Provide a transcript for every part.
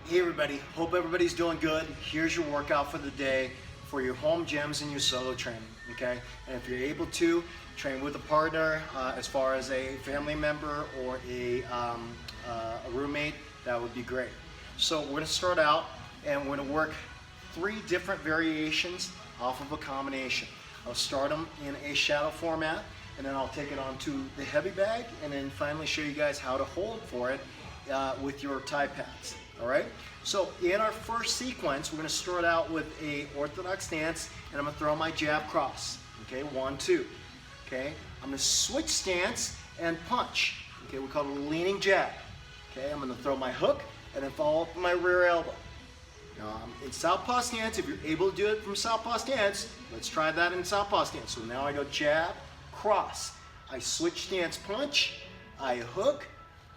Hey everybody, hope everybody's doing good. Here's your workout for the day for your home gyms and your solo training, okay? And if you're able to, train with a partner as far as a family member or a roommate, that would be great. So we're gonna start out and we're gonna work 3 different variations off of a combination. I'll start them in a shadow format and then I'll take it onto the heavy bag and then finally show you guys how to hold for it with your Thai pads. All right, so in our first sequence, we're going to start out with a orthodox stance, and I'm going to throw my jab cross. Okay, 1, 2. Okay, I'm going to switch stance and punch. Okay, we call it a leaning jab. Okay, I'm going to throw my hook and then follow up with my rear elbow. Now, in southpaw stance, if you're able to do it from southpaw stance, let's try that in southpaw stance. So now I go jab, cross. I switch stance, punch. I hook.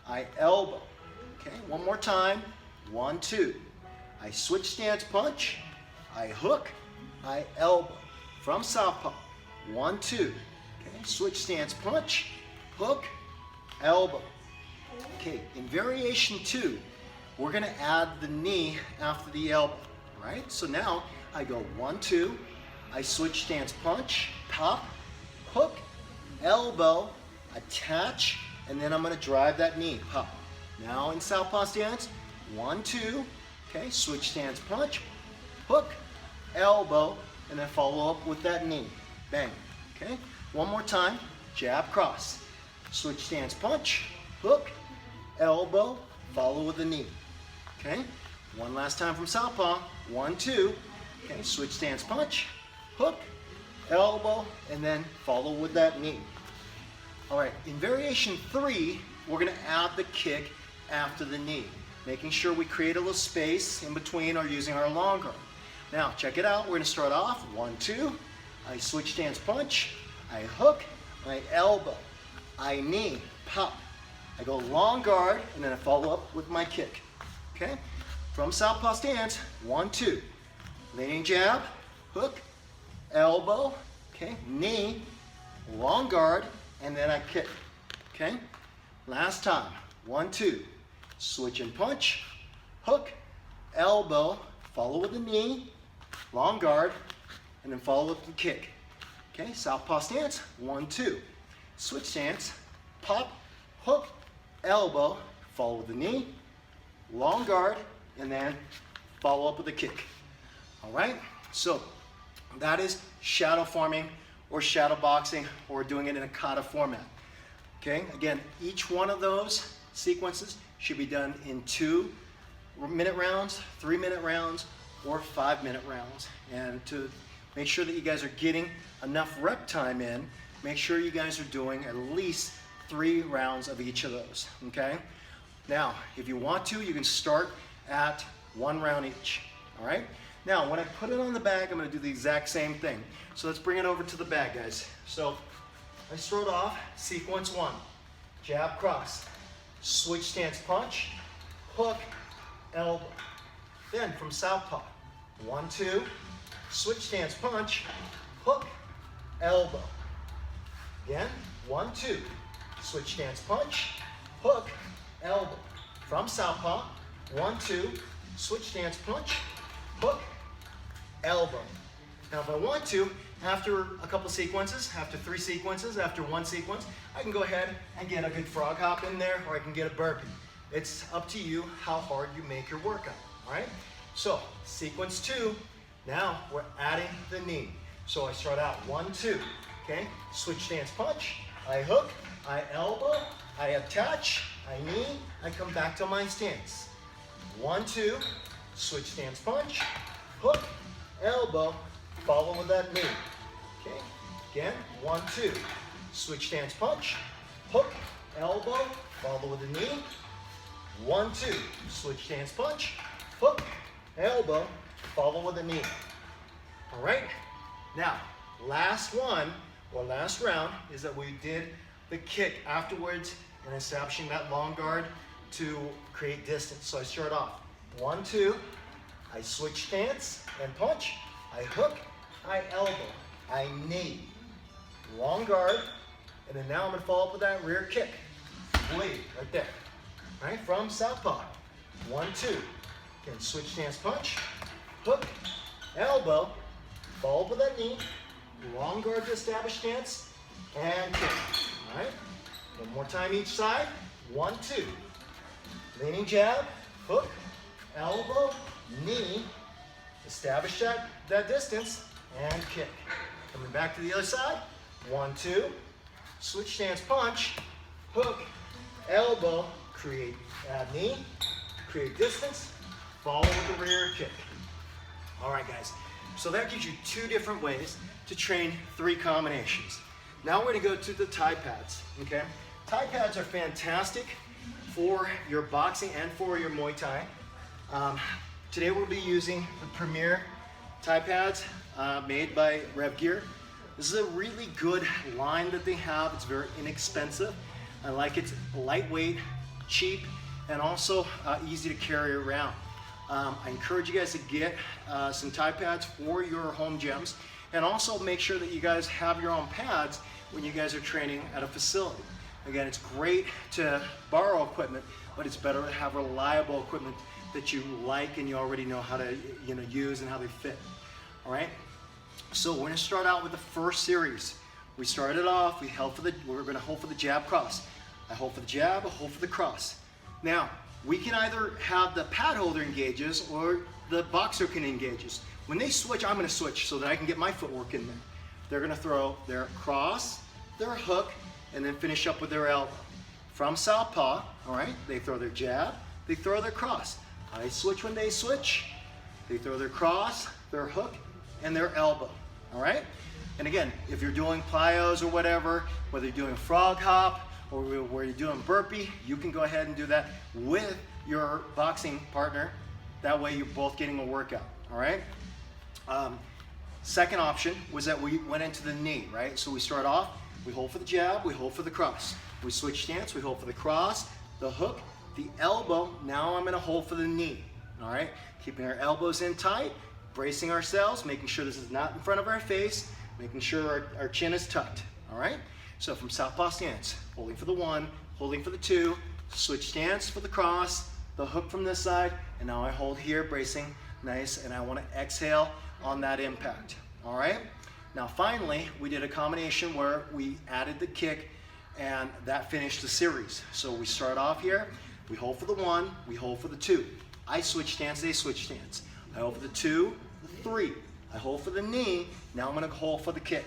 I elbow. Okay, one more time. 1, 2. I switch stance, punch. I hook. I elbow. From southpaw. 1, 2. Okay, switch stance, punch. Hook. Elbow. Okay, in variation 2, we're going to add the knee after the elbow. All right, so now I go 1, 2. I switch stance, punch. Pop. Hook. Elbow. Attach. And then I'm going to drive that knee. Pop. Now in southpaw stance. 1, 2, okay, switch stance, punch, hook, elbow, and then follow up with that knee. Bang, okay? One more time, jab, cross. Switch stance, punch, hook, elbow, follow with the knee. Okay? One last time from southpaw. 1, 2, okay, switch stance, punch, hook, elbow, and then follow with that knee. All right, in variation 3, we're gonna add the kick after the knee, making sure we create a little space in between or using our long arm. Now, check it out. We're going to start off. 1, 2. I switch stance, punch. I hook. I elbow. I knee. Pop. I go long guard, and then I follow up with my kick. Okay? From southpaw stance. 1, 2. Leaning jab. Hook. Elbow. Okay? Knee. Long guard, and then I kick. Okay? Last time. 1, 2. Switch and punch, hook, elbow, follow with the knee, long guard, and then follow with the kick. Okay, southpaw stance, 1, 2. Switch stance, pop, hook, elbow, follow with the knee, long guard, and then follow up with the kick. All right, so that is shadow farming or shadow boxing, or doing it in a kata format. Okay, again, each one of those sequences should be done in 2-minute rounds, 3-minute rounds, or 5-minute rounds. And to make sure that you guys are getting enough rep time in, make sure you guys are doing at least 3 rounds of each of those, okay? Now, if you want to, you can start at 1 round each, all right? Now, when I put it on the bag, I'm gonna do the exact same thing. So let's bring it over to the bag, guys. So I start off, sequence 1, jab, cross. Switch stance, punch, hook, elbow. Then from southpaw, 1, 2, switch stance, punch, hook, elbow. Again, 1, 2, switch stance, punch, hook, elbow. From southpaw, 1, 2, switch stance, punch, hook, elbow. Now if I want to, after a couple sequences, after 3 sequences, after 1 sequence, I can go ahead and get a good frog hop in there, or I can get a burpee. It's up to you how hard you make your workout, all right? So, sequence 2, now we're adding the knee. So I start out 1, 2, okay? Switch stance, punch, I hook, I elbow, I attach, I knee, I come back to my stance. 1, 2, switch stance, punch, hook, elbow, follow with that knee. Okay, again, 1, 2. Switch stance, punch, hook, elbow, follow with the knee. 1, 2. Switch stance, punch, hook, elbow, follow with the knee. All right, now, last one, or last round, is that we did the kick afterwards and establishing that long guard to create distance. So I start off, 1, 2. I switch stance and punch. I hook, I elbow, I knee, long guard, and then now I'm going to follow up with that rear kick. Bleed, right there. Right, from southpaw. 1, 2. Again, switch stance punch, hook, elbow, follow with that knee, long guard to establish stance, and kick. All right, one more time each side. 1, 2. Leaning jab, hook, elbow, knee, establish that distance, and kick. Coming back to the other side. 1, 2. Switch stance punch, hook, elbow, create knee, create distance, follow with the rear kick. All right, guys. So that gives you 2 different ways to train 3 combinations. Now we're going to go to the Thai pads, okay? Thai pads are fantastic for your boxing and for your Muay Thai. Today we'll be using the Premier Thai pads made by Rev Gear. This is a really good line that they have. It's very inexpensive. I like it's lightweight, cheap, and also easy to carry around. I encourage you guys to get some Thai pads for your home gyms, and also make sure that you guys have your own pads when you guys are training at a facility. Again, it's great to borrow equipment, but it's better to have reliable equipment that you like and you already know how to use and how they fit. All right. So we're going to start out with the first series. We started off. We're going to hold for the jab cross. I hold for the jab. I hold for the cross. Now we can either have the pad holder engages or the boxer can engages. When they switch, I'm going to switch so that I can get my footwork in there. They're going to throw their cross, their hook, and then finish up with their elbow. From southpaw, all right, they throw their jab, they throw their cross. I switch when they switch. They throw their cross, their hook, and their elbow, all right? And again, if you're doing plyos or whatever, whether you're doing frog hop or where you're doing burpee, you can go ahead and do that with your boxing partner. That way you're both getting a workout, all right? Second option was that we went into the knee, right? So we start off, we hold for the jab, we hold for the cross. We switch stance, we hold for the cross, the hook, the elbow. Now I'm gonna hold for the knee, all right? Keeping our elbows in tight, bracing ourselves, making sure this is not in front of our face, making sure our chin is tucked, all right? So from southpaw stance, holding for the 1, holding for the 2, switch stance for the cross, the hook from this side, and now I hold here, bracing, nice, and I wanna exhale on that impact, all right? Now finally, we did a combination where we added the kick and that finished the series. So we start off here, we hold for the 1, we hold for the 2. I switch stance, they switch stance. I hold for the 2, the 3. I hold for the knee, now I'm gonna hold for the kick,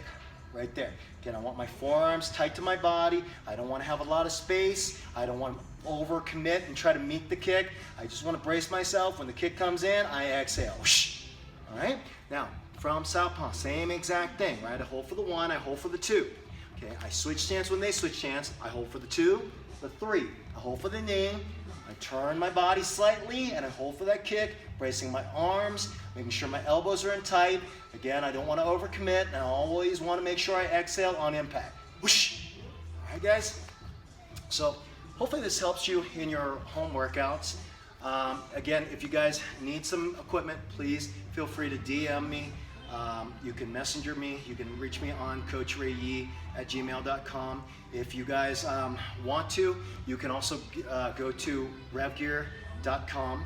right there. Again, I want my forearms tight to my body. I don't wanna have a lot of space. I don't wanna overcommit and try to meet the kick. I just wanna brace myself. When the kick comes in, I exhale. Whoosh. All right? Now, from southpaw, same exact thing, right? I hold for the 1, I hold for the 2. Okay, I switch stance when they switch stance. I hold for the 2, the 3. I hold for the knee. I turn my body slightly and I hold for that kick, bracing my arms, making sure my elbows are in tight. Again, I don't want to overcommit, and I always want to make sure I exhale on impact. Whoosh. All right, guys? So hopefully this helps you in your home workouts. Again, if you guys need some equipment, please feel free to DM me. You can messenger me. You can reach me on coachrayee@gmail.com. If you guys want to, you can also go to revgear.com.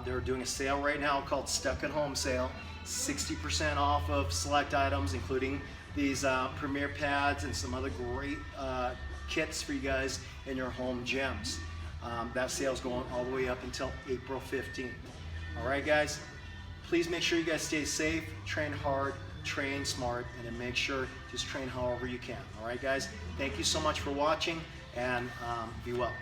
They're doing a sale right now called Stuck at Home Sale. 60% off of select items, including these Premier pads and some other great kits for you guys in your home gyms. That sale's going all the way up until April 15th. All right, guys? Please make sure you guys stay safe, train hard, train smart, and then make sure just train however you can. All right, guys? Thank you so much for watching, and be well.